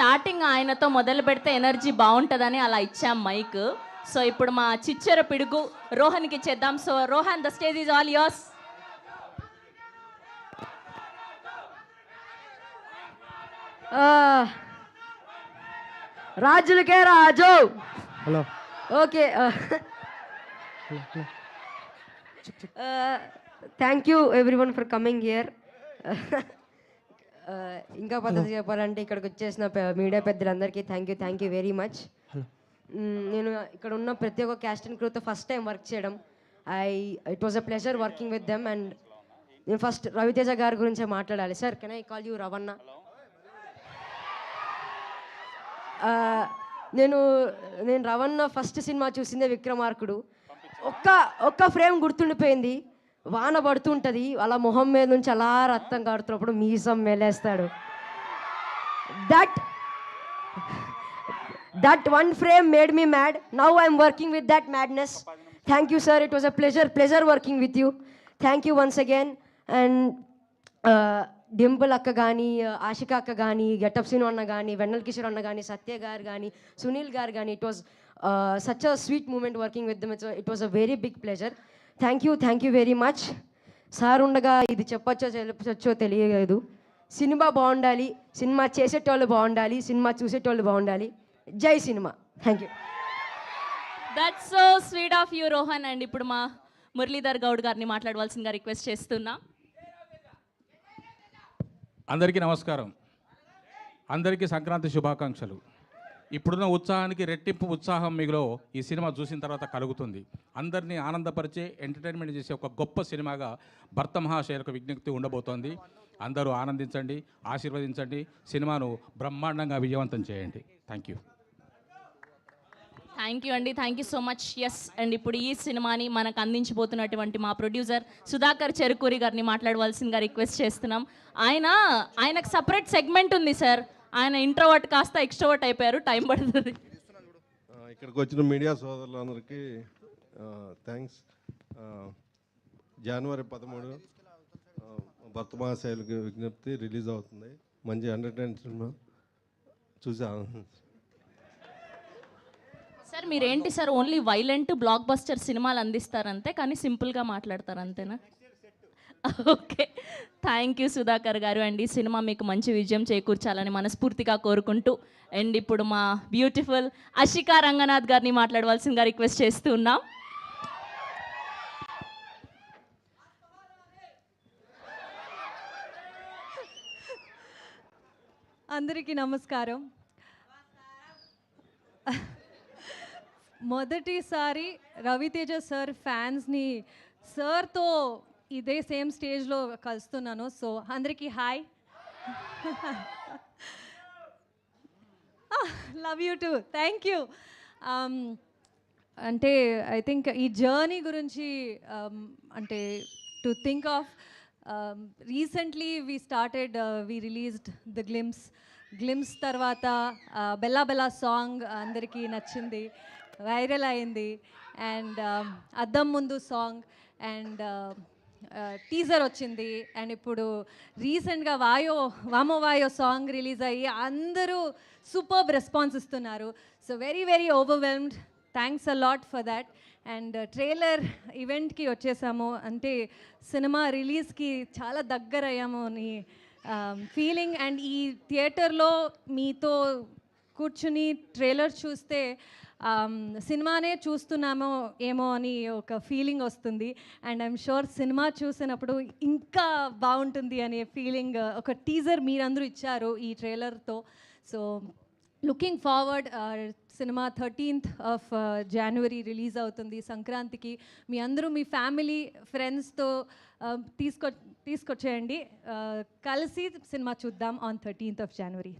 Starting ఆయనతో మొదలు పెడితే ఎనర్జీ బాగుంటుందని అలా ఇచ్చాం మైక్. సో ఇప్పుడు మా చిచ్చెర పిడుగు రోహన్కి ఇచ్చేద్దాం. So Rohan, the stage is all yours. రాజులకే రాజు. Hello. Okay, thank you everyone for coming here. ఇంకా పద్ధతి చెప్పాలంటే ఇక్కడికి వచ్చేసిన మీడియా పెద్దలందరికీ థ్యాంక్ యూ వెరీ మచ్. నేను ఇక్కడ ఉన్న ప్రతి ఒక్క క్యాస్ట్ అండ్ క్రూతో ఫస్ట్ టైం వర్క్ చేయడం. It was a pleasure working with them. And నేను ఫస్ట్ రవితేజ గారి గురించే మాట్లాడాలి. Sir, can I call you Ravana? నేను రవణ ఫస్ట్ సినిమా చూసిందే విక్రమార్కుడు. ఒక్క ఫ్రేమ్ గుర్తుండిపోయింది. వాన పడుతుంటుంది, అలా మొహం మీద నుంచి అలా రక్తం కాడుతున్నప్పుడు మీసం మెలేస్తాడు. That one frame made me mad. Now I'm working with that madness. Thank you sir, it was a pleasure working with you. Thank you once again. And Dimple అక్క కానీ, ఆషిక అక్క కానీ, గెటప్ సీను అన్న కానీ, వెన్నెల కిషోర్ అన్న కానీ, సత్య గారు కానీ, సునీల్ గారు కానీ, it was such a sweet moment working with them. It was a very big pleasure. Thank you very much. Sir ఉండగా ఇది చెప్పచ్చో తెలియలేదు. సినిమా బాగుండాలి, సినిమా చేసేటోళ్ళు బాగుండాలి, సినిమా చూసేటోళ్ళు బాగుండాలి. జై cinema. Thank you. That's so sweet of you Rohan. And ఇప్పుడు మా మురళీధర్ గౌడ్ గారిని మాట్లాడవలసిందిగా రిక్వెస్ట్ చేస్తున్నా. అందరికీ నమస్కారం. అందరికీ సంక్రాంతి శుభాకాంక్షలు. ఇప్పుడున్న ఉత్సాహానికి రెట్టింపు ఉత్సాహం మీలో ఈ సినిమా చూసిన తర్వాత కలుగుతుంది. అందరినీ ఆనందపరిచే, ఎంటర్టైన్మెంట్ చేసే ఒక గొప్ప సినిమాగా భర్త మహాశయులకు విజ్ఞప్తి ఉండబోతోంది. అందరూ ఆనందించండి, ఆశీర్వదించండి, సినిమాను బ్రహ్మాండంగా విజయవంతం చేయండి. థ్యాంక్ యూ అండి. Thank you so much. Yes, and ఇప్పుడు ఈ సినిమాని మనకు అందించబోతున్నటువంటి మా ప్రొడ్యూసర్ సుధాకర్ చెరుకూరి గారిని మాట్లాడవలసిందిగా రిక్వెస్ట్ చేస్తున్నాం. ఆయనకు సపరేట్ సెగ్మెంట్ ఉంది సార్. ఆయన ఇంట్రోవర్ట్ కాస్త ఎక్స్ట్రోవర్ట్ అయిపోయారు, టైం పడుతుంది. ఇక్కడికి వచ్చిన మీడియా సోదరులందరికీ థ్యాంక్స్. జనవరి 13 భర్త మహాశయులకు విజ్ఞప్తి రిలీజ్ అవుతుంది. మంచి ఎంటర్టైన్ సినిమా చూసి సార్ మీరేంటి sir only violent block buster సినిమాలు అందిస్తారంతే, కానీ సింపుల్గా మాట్లాడతారు అంతేనా? ఓకే, థ్యాంక్ యూ సుధాకర్ గారు. అండ్ ఈ సినిమా మీకు మంచి విజయం చేకూర్చాలని మనస్ఫూర్తిగా కోరుకుంటూ, అండ్ ఇప్పుడు మా బ్యూటిఫుల్ అషికా రంగనాథ్ గారిని మాట్లాడవలసిందిగా రిక్వెస్ట్ చేస్తూ ఉన్నాం. అందరికీ నమస్కారం. మొదటిసారి రవితేజ సార్ ఫ్యాన్స్ని సార్తో ఇదే సేమ్ స్టేజ్లో కలుస్తున్నాను. సో అందరికీ hi, love you two, thank you. అంటే ఐ థింక్ ఈ జర్నీ గురించి అంటే to think of recently we released the glimpse తర్వాత బెల్లా బెల్లా సాంగ్ అందరికీ నచ్చింది, వైరల్ అయింది. అండ్ అద్దం ముందు సాంగ్ అండ్ టీజర్ వచ్చింది. అండ్ ఇప్పుడు రీసెంట్గా వామో వాయో సాంగ్ రిలీజ్ అయ్యి అందరూ సూపర్బ్ రెస్పాన్స్ ఇస్తున్నారు. So very overwhelmed. Thanks a lot for that. And trailer ఈవెంట్కి వచ్చేసాము, అంటే సినిమా రిలీజ్కి చాలా దగ్గర అయ్యాము అని ఫీలింగ్. అండ్ ఈ థియేటర్లో మీతో కూర్చుని ట్రైలర్ చూస్తే సినిమానే చూస్తున్నామో ఏమో అని ఒక ఫీలింగ్ వస్తుంది. అండ్ ఐఎమ్ షూర్ సినిమా చూసినప్పుడు ఇంకా బాగుంటుంది అనే ఫీలింగ్ ఒక టీజర్ మీరందరూ ఇచ్చారు ఈ ట్రైలర్తో. So looking forward. Cinema 13th of January release అవుతుంది సంక్రాంతికి. మీ అందరూ మీ ఫ్యామిలీ ఫ్రెండ్స్తో తీసుకొచ్చేయండి, కలిసి సినిమా చూద్దాం on 13th of January.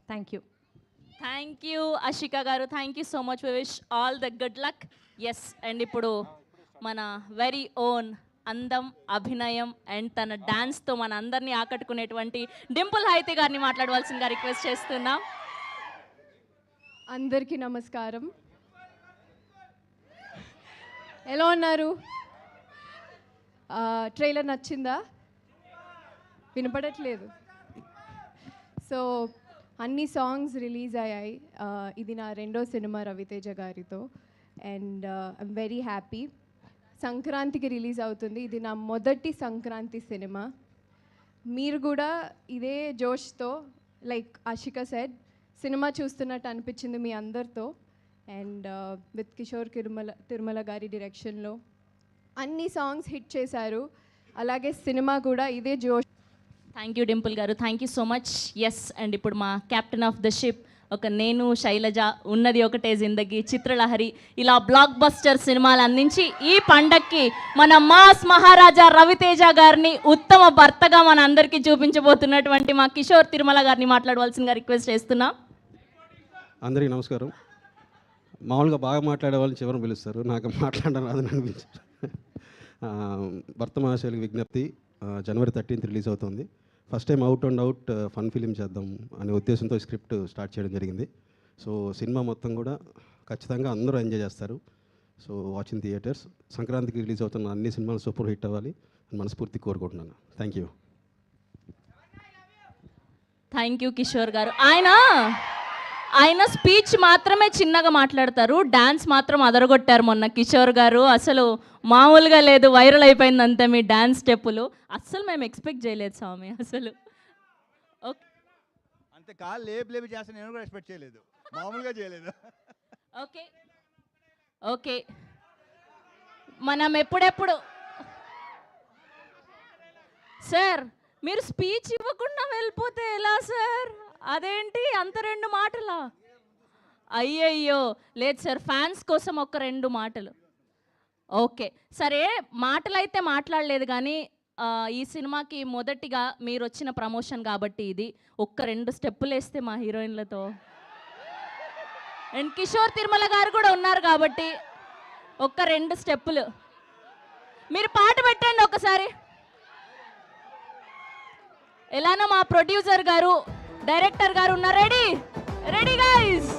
Thank you Ashika garu. Thank you so much. We wish all the good luck. Yes, and ఇప్పుడు మన వెరీ ఓన్ అందం, అభినయం అండ్ తన డాన్స్తో మన అందరినీ ఆకట్టుకునేటువంటి డింపుల్ హైతి గారిని మాట్లాడవలసిందిగా రిక్వెస్ట్ చేస్తున్నాం. అందరికీ నమస్కారం. ఎలా ఉన్నారు? ట్రైలర్ నచ్చిందా? వినపడట్లేదు. సో అన్ని సాంగ్స్ రిలీజ్ అయ్యాయి. ఇది నా రెండో సినిమా రవితేజ గారితో అండ్ ఐమ్ వెరీ హ్యాపీ. సంక్రాంతికి రిలీజ్ అవుతుంది. ఇది నా మొదటి సంక్రాంతి సినిమా. మీరు కూడా ఇదే జోష్తో లైక్ ఆషిక సెడ్ సినిమా చూస్తున్నట్టు అనిపించింది మీ అందరితో. అండ్ విత్ కిషోర్ తిరుమల గారి డైరెక్షన్లో అన్ని సాంగ్స్ హిట్ చేశారు. అలాగే సినిమా కూడా ఇదే జోష్. Thank you Dimple garu, thank you so much. Yes, and ఇప్పుడు మా కెప్టెన్ ఆఫ్ ద షిప్ ఒక నేను, శైలజ, ఉన్నది ఒకటే జిందగీ, చిత్రలహరి ఇలా బ్లాక్ బస్టర్ సినిమాలు అందించి ఈ పండక్కి మన మాస్ మహారాజా రవితేజ గారిని ఉత్తమ భర్తగా మన అందరికీ చూపించబోతున్నటువంటి మా కిషోర్ తిరుమల గారిని మాట్లాడవలసిందిగా రిక్వెస్ట్ చేస్తున్నా. అందరికీ నమస్కారం. మామూలుగా బాగా మాట్లాడే వాళ్ళని చివరిని పిలుస్తారు, నాకు మాట్లాడడం రాదని అనిపించారు. భర్త మహాశైలికి విజ్ఞప్తి జనవరి 13th రిలీజ్ అవుతుంది. First time out and out fun film చేద్దాం అనే ఉద్దేశంతో స్క్రిప్ట్ స్టార్ట్ చేయడం జరిగింది. సో సినిమా మొత్తం కూడా ఖచ్చితంగా అందరూ ఎంజాయ్ చేస్తారు. So watching theatres. సంక్రాంతికి రిలీజ్ అవుతున్న అన్ని సినిమాలు సూపర్ హిట్ అవ్వాలి అని మనస్ఫూర్తి కోరుకుంటున్నాను. Thank you. Thank you Kishore గారు. ఆయన స్పీచ్ మాత్రమే చిన్నగా మాట్లాడతారు, డ్యాన్స్ మాత్రం అదరగొట్టారు మొన్న కిషోర్ గారు. అసలు మామూలుగా లేదు, వైరల్ అయిపోయింది అంతే మీ డ్యాన్స్ స్టెప్పులు. అస్సలు మేము ఎక్స్పెక్ట్ చేయలేదు స్వామి అసలు. ఓకే అంతే, కాళ్ళు లేపి చేస్తాను, నేను కూడా ఎక్స్పెక్ట్ చేయలేదు, మామూలుగా చేయలేదు. ఓకే ఓకే, మనం ఎప్పుడెప్పుడు సార్ మీరు స్పీచ్ ఇవ్వకుండా వెళ్ళిపోతే ఎలా సార్? అదేంటి అంత 2 మాటలా? అయ్యయ్యో లేదు సార్, ఫ్యాన్స్ కోసం ఒక 2 మాటలు. ఓకే సరే, మాటలు అయితే మాట్లాడలేదు కానీ ఈ సినిమాకి మొదటిగా మీరు వచ్చిన ప్రమోషన్ కాబట్టి ఇది ఒక్క 2 స్టెప్పులు వేస్తే మా హీరోయిన్లతో. అండ్ కిషోర్ తిరుమల గారు కూడా ఉన్నారు కాబట్టి ఒక్క 2 స్టెప్పులు మీరు పాట పెట్టండి ఒకసారి. ఎలానో మా ప్రొడ్యూసర్ గారు, డైరెక్టర్ గారు ఉన్నారు. Ready guys.